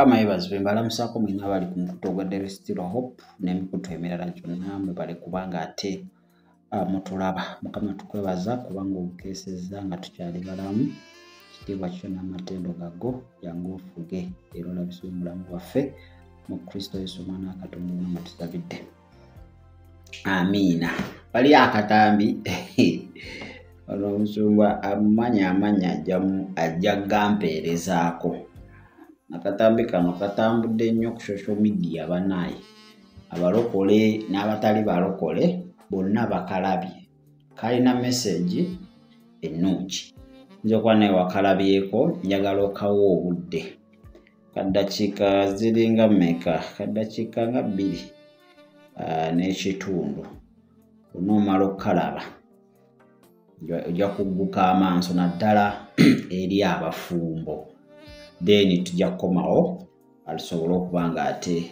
Mukama yebazibwe mbalamusako mwina bali ku mukutu ogwa Daily Still Hope n'emikutu emirala gyonna mwe bali kubanga ate mutulaba. Mukama tukwebaza kubanga obukeesezza nga tukyali balamu. Kitiibwa kyo n'amatendo gago jangu ofuge era olabise omulamu waffe mu Kristo Yesu omwana wa Katonda nga tusabidde. Amiina. Bali akatambi omusumba amanya ajja gampeerezaako. Akatambi kano katambudde nnyo ku social media banaye. Abalokole n'abatali balokole bonna bakalabye. Kalina message ennungi. Nze kwa naye wakalabyeko njagala okawo obudde. Kaddakiika ziringa mmeka? Kaddakiika nga 2 n'ekitundu. Onoomala okukalaba. Ojja kugguka amaaso naddala eri abafumbo. Then tujja kukomawo alisobola okuba nga ate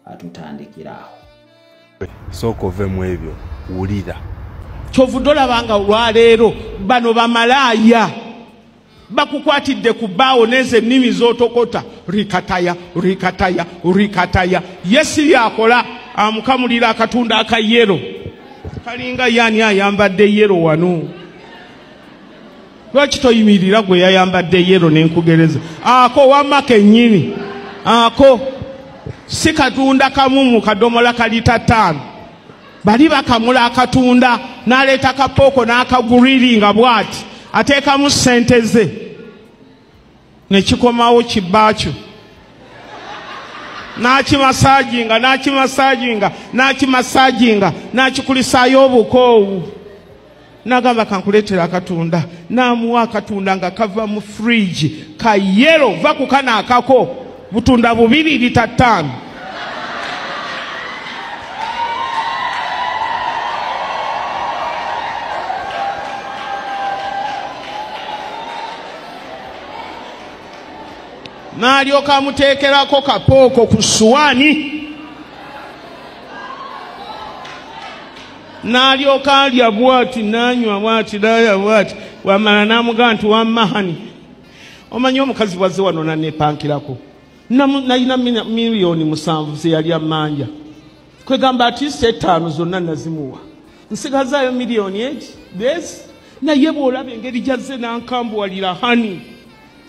atutandikirawo. Sooka ove mu ebyo wulira. Kyovudde olabanga olwaleero bano bamalaaya bakukwatidde ku bbaawo n'ezo ennimi z'otokota rikataya yesi yakola amukamulira akatunda aka yero kalinga yani ayambadde yero wano. Lwaki toyimirira gwe yayambadde yero n'enkugereza ako wamma kennyini ako si katunda kamu mu kadomola kalita 5 bali bakamula akatunda n'aleeta kapooko n'akaguriringa bw'ati ateekamu ssente ze nekikomawo kibbakyo n'akimasaaginga n'akikulisaayo obukoowu. Nagamba kankuleetera akatunda n'amuwa akatunda nga kava mu fridge ka yero va ku kana akako butunda 2 lita 5. N'alyoka amuteekerako kapooko ku ssuwaani n'alyoka alya bw'ati n'anywa bw'ati n'alya bw'ati wamala n'amugamba nti wammahani omanyi omukazi wazze wano nannepankirako nalina miliyoni 7 ze yali ammanja kwegamba ati 5 zonna nazimuwa nsigazaayo miliyoni 8 besi naye bw'olaba engeri gyazze n'ankambuwalira hani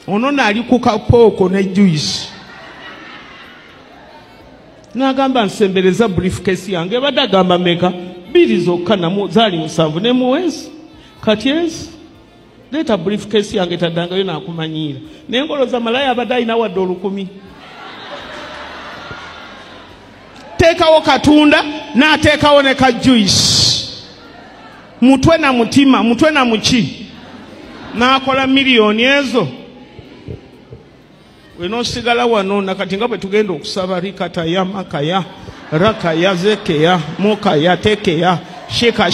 ono naali ku kapooko ne juice n'agamba nsembereza briefcase yange ebadde agamba meka 2 zokka namu zaali 7 ne muwezi kati ezi leeta briefcase yange taddangayo n'akumanyiira n'engoloza malaya abadde alina wadde 1000. Teekawo katunda n'ateekawo ne ka juice mutwe na mutima mutwe na muki n'akola miliyoni ezo. Wenosigala wano nakati nga bwe tugenda okusaba rikataya makaya rakaya zekeya mokaya tekeya shika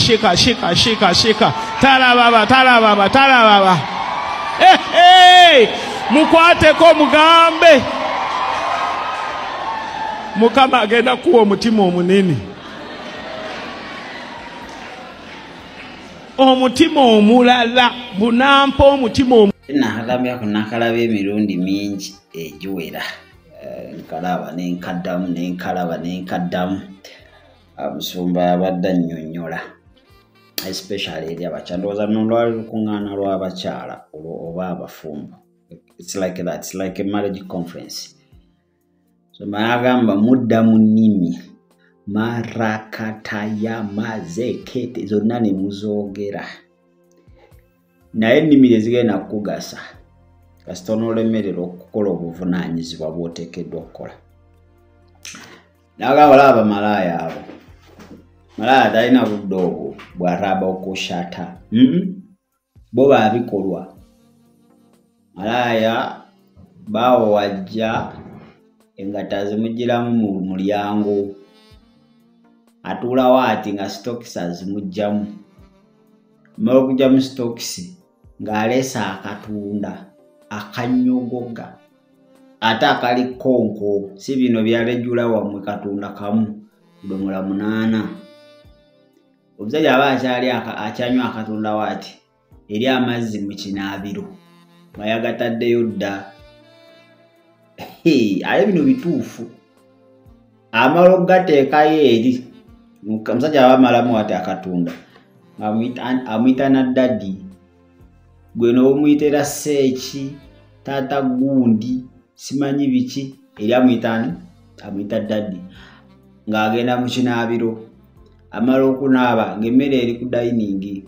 talababa mukwateko mugambe Mukama agenda kuwa omutima omunene omutima omulala bunampa omutima nakalabya nakalabya emirundi mingi egiwera nkalaba n'enkaddamu Musumba yabadde annyonnyola especially eri abakyala ndowooza nolwali lukuŋŋaana lw'abakyala oba abafumbo. It's like that, it's like a marriage conference. So mayagamba mudda mu nnimi marakataya mazekete zonna ne muzoogera naye ennimi ezigenda kukugasa kasita onolemerera okukola obuvunaanyizibwa bw'oteekeddwa okukola. Nagamba olaba malaaya abo malaaya talina budde obwo bw'araba okushata bo baabikolwa. Malaaya baawo wajja engata zimugiramu mu mulyango atuulawo ati nga stokisi azimugjamu amala okujja mu stokisi ng'aleesa akatunda akanyogoga ate akali konko si bino byalejjula wammwe katunda kamu domola 8. Omusajja aba akyanywa akatunda waati eri amazzi mu kinaabiro nga yagataddeyo dda aye bino bituufu amala okugateekayo eri omusajja abamalamu ati akatunda amuyita naddadi gwe n'omuyitera seeki taata gundi simanyi biki eri amuyita daddi ng'agenda mu kinaabiro amala okunaaba ng'emmere eri ku dayiningi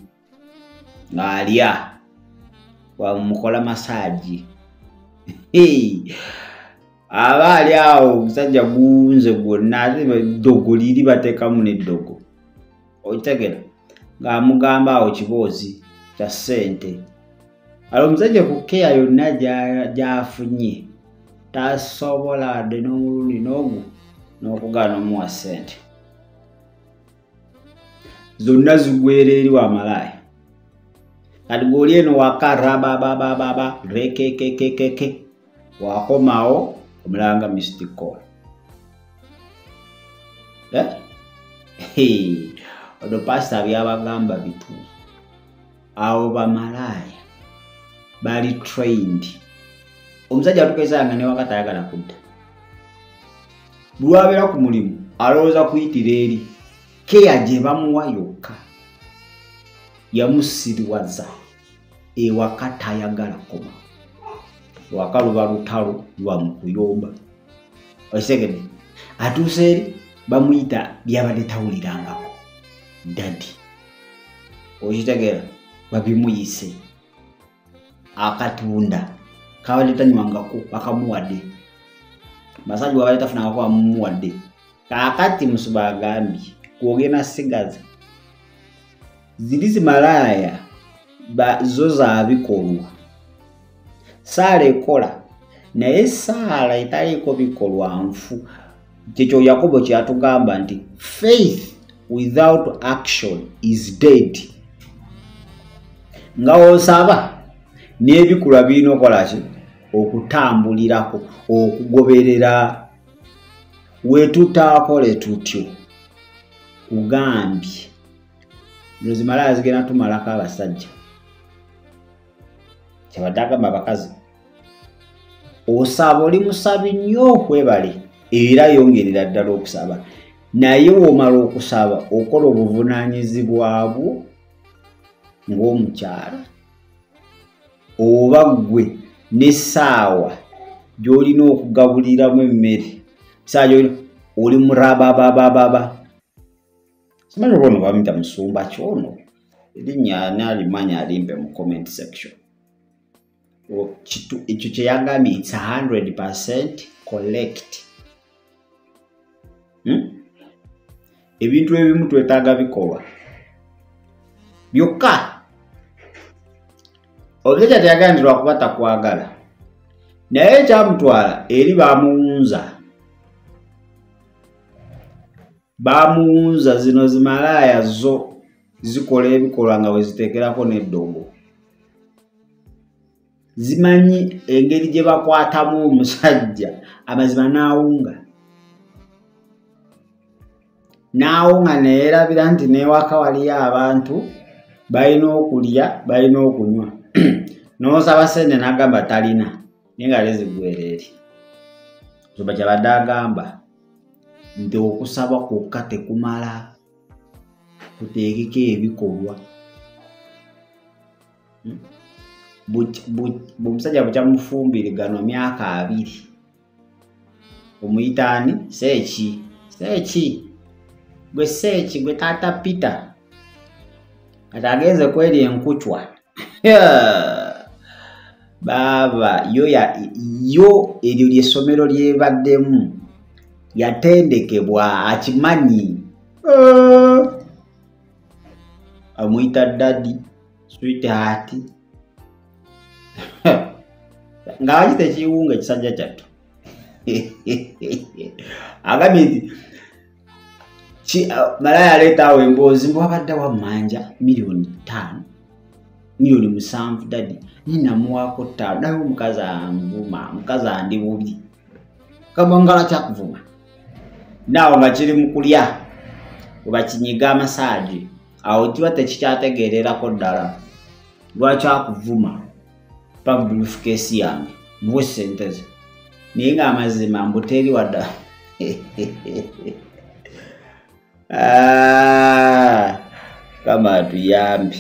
ng'alya wamukola masaagi aba ali awo omusajja gunze gwonna ate ddogo liri bateekamu n'eddogo okitegera ng'amugamba awo kiboozi kya ssente alo omusajja ku keya yonna gy'afunye tasobola adde n'omulundi n'ogu n'okugaana omuwa ssente zonna zigwera eri wamalaaya kati gweoli eno waka rababababa rekekekekeke wakomawo omulanga mystical ono pasita byabagamba bituufu awo bamalaaya bali trained omusajja atukezanga ne wakati ayagala kudda lwabeera ku mulimu alowooza kuyitira eri keya gye bamuwa yokka yamusiriwaza ewaka tayagala koma waka luba lutalo lwa mukuyomba osegede atuuse eri bamuyita byabadde tawulirangako dadi okitegeera babimuyise akatunda kabadde tanywangako bakamuwadde masajja wabadde tafunangako bamumuwadde kaakati musuba agambye kwogenda sigaza ziri zimalaaya zo zaabikolwa saala ekola naye saala etaliiko bikolwa nfu kyekyo Yakobo kyatugamba nti faith without action is dead nga osaba n'ebikolwa birina okolaki okutambulirako okugoberera wetutaakole tutyo kugambye nozimalaaya zigenda tumalako abasajja kyabadde agamba abakazi osaba oli musabi nnyo okwebale era yongerera ddala okusaba naye womala okusaba okola obuvunaanyizibwa bwo ng'omukyala oba gwe n'essaawa gy'olina okugabuliramu emmere essaawa gy'olina oli murababababa simanyi olwono bamuyita musumba kyono erinnya nalimanya alimpe mu comment section ekyo kyeyagambye it's 100% collect ebintu ebimu twetaaga bikolwa byokka omusajja teyagandirwa kuba takwagala naye ekyamutwala eri bamuwunza zino zimalaaya zo zikola ebikolwa nga weziteekerako n'eddogo zimanyi engeri gye bakwatamu omusajja amazima n'awunga neerabira nti n'ewaka waliyo abantu balina okulya balina okunywa n'osaba sente n'agamba talina naye nga lezigwereri zoba kyabadde agamba nti okusaba kwokka tekumala kuteekeko ebikolwa omusajja bukyamufumbirigano myaka 2 omuyitaani seeki gwe taata Peter kati agenze kweri enkuchwa baba yo eryo lyessomero lyebaddemu yatendekebwa akimanyi amuyita daddy sweetheart nga wakite kiwunga ekisajja kyattu agambye nti malaya aleetaawo emboozi mbwabadde wammanja $5 million 7 daddy ninamuwaako 5 naye omukazi anvuma mukazi andi bubi kabangala kyakuvuma naawe nga kiri mu kulya oba kinyiga amasaagi awo kiba tekikyategeererako ddala lwaki akuvuma pa briefcase yange muwe ssente ze ninga amazima mbuteri wada kama tuyambi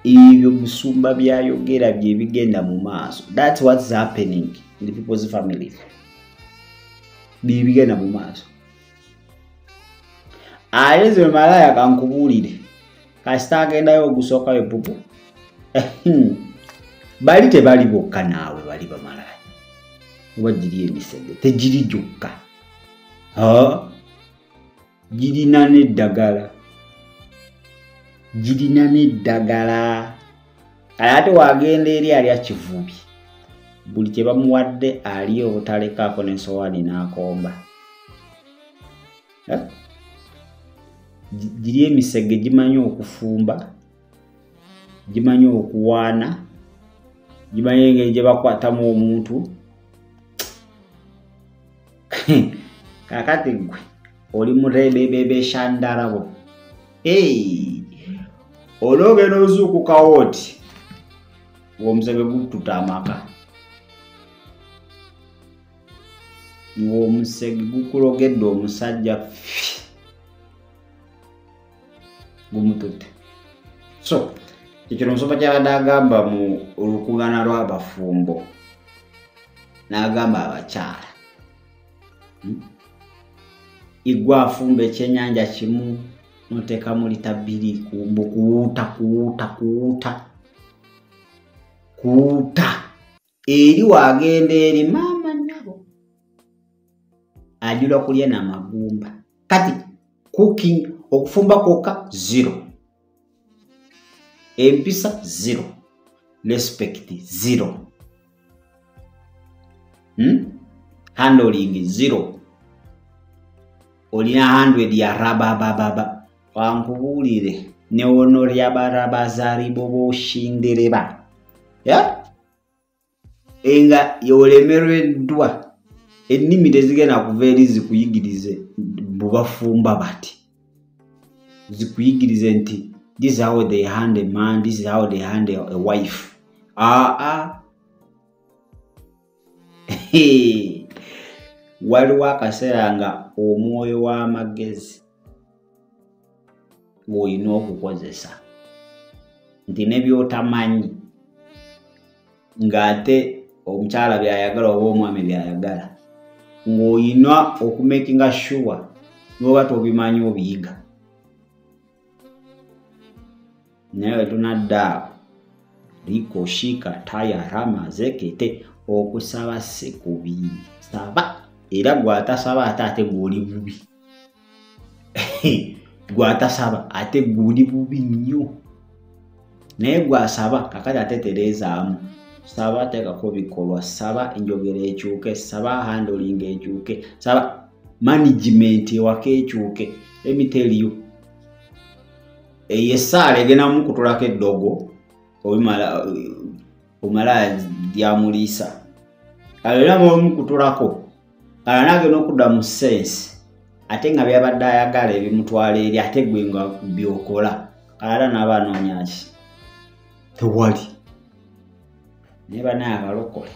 ibyo busumba byayogera bye bigenda mu maaso. That's what's happening in the people's family. Bigenda mu maaso. Ayezo malaya kankubulire kasita agenda yo gusoka epupu bali tebali bokka naawe bali bamalaya wajiri emisege tejiri jukka jirina neddagala ate wagenda eri ali akivubi buli kye bamuwadde ali obutalekaako n'ensowaani n'akomba jiri emisege gimanyi okufumba gimanyi okuwaana gimanyi engeri gye bakwatamu omuntu kakati gwe oli murebebebe shandarabo ologenda ozuukukawo oti ng'omusege gututa amaka ng'omusege gukulogedde omusajja gumututte. So ekyo omusomesa kyabadde agamba mu olukuŋŋaana lw'abafumbo n'agamba abakyala igwa afumba ekyennyanja kimu noteekamu lita 2 kuwuuta eri wagenda eri maama nabo ajula kulya n'amagumba kati cooking okufumba kwokka 0 empisa 0 respect 0 handling 0 olina 100 ya rabababa wankubulire ne ono lyabarabazari bobo shindereba enga yolemereddwa ennimi tezigenda kuva eri zikuyigirize bubafumba bati zikuyigirize nti this is how they handle a man, this is how they handle a wife. Waliwo akaseera nga omwoyo w'amagezi gw'olina okukozesa nti ne by'otamanyi ng'ate omukyala by'ayagala oba omwami by'ayagala ng'olina okumakinga sure n'oba tobimanyi obiyiga. Naye tunadda liko shika taya rama zekete okusaba sekubi saba era gwatasaba ate guli bubi gwatasaba ate guli bubi nnyo naye gwasaba kakati ateterezaamu saba tekako bikolwa saba enjogera ekyuke saba handling ekyuke saba management ewaka ekyuke. Let me tell you eyesale gena mukutulako eddogo omala dyamulisa alina mukutulako alanage n'okudda mu sense ate nga byabadde ayagala ebimutwala eri ate gwe nga byokola ala n'abanoonya ki tewali naye banaye abalokole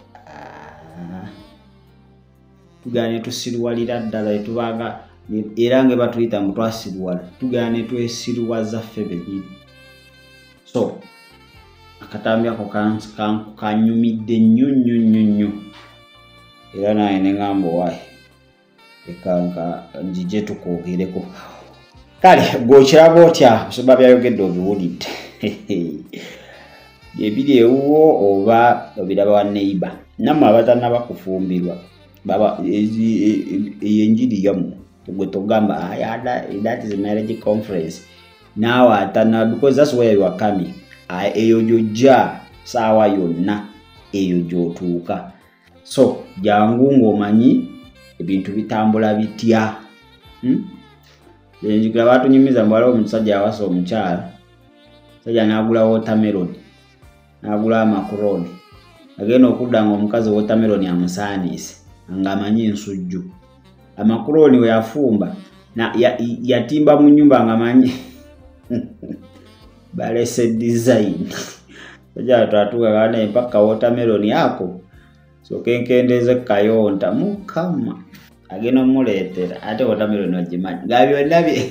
tugane tusiruwalira ddala etubaga era nga batuyita mu twasiruwala tugane twesiruwaza ffe benyini. So akatambi ako kanyumidde nnyo era naye ne ngamba owaye ekanka njije tukwogereko kale gw'okiraba otya bisoba byayogedde obiwulidde byebiri ewuwo oba obiraba wa neighbor nammwe abatannaba kufumbirwa baba enjiri yammwe gwe togamba that is a marriage conference now atana because that's where you are coming eyo jojja saawa yonna eyo gyotuuka. So jangu ng'omanyi ebintu bitambula bitya. Yenjiga batunyumiza mbwala omusajja awasa omukyala sajja n'agula watermelon n'agula amakuroni agenda okudda ng'omukazi watermelon amusaaniise ng'amanyi ensujju amakuroni we yafumba yatimba mu nnyumba ng'amanyi balese design sajja twatuka kana empaka watermelon yako so kenkendeze kayonta mukama agenda muleetera ate watermelon ogimanyi nga byonna bye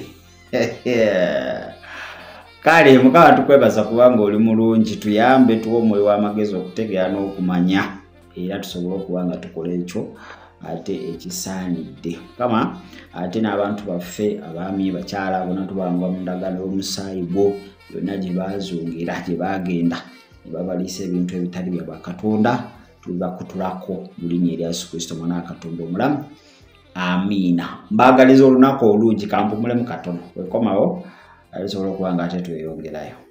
kale mukama tukwebaza kubanga oli mulungi tuyambe tuwe omwoyo w'amagezi okutegeera n'okumanya era tusobole okuba nga tukola ekyo ate ekisaanidde mukama ate n'abantu baffe abaami bakyala bonna tubangwa mu ndagaano y'omusaayi gwo byonna gye baazungira gye baagenda ne babaliisa ebintu ebitali bya Katonda tubakutulako mu linnya erya Yesu Kristo mwana wa Katonda omulamu amiina mbaagaliza olunaku olungi kampumulemu katono wekomawo alisobola okuba nga ate tweyongerayo.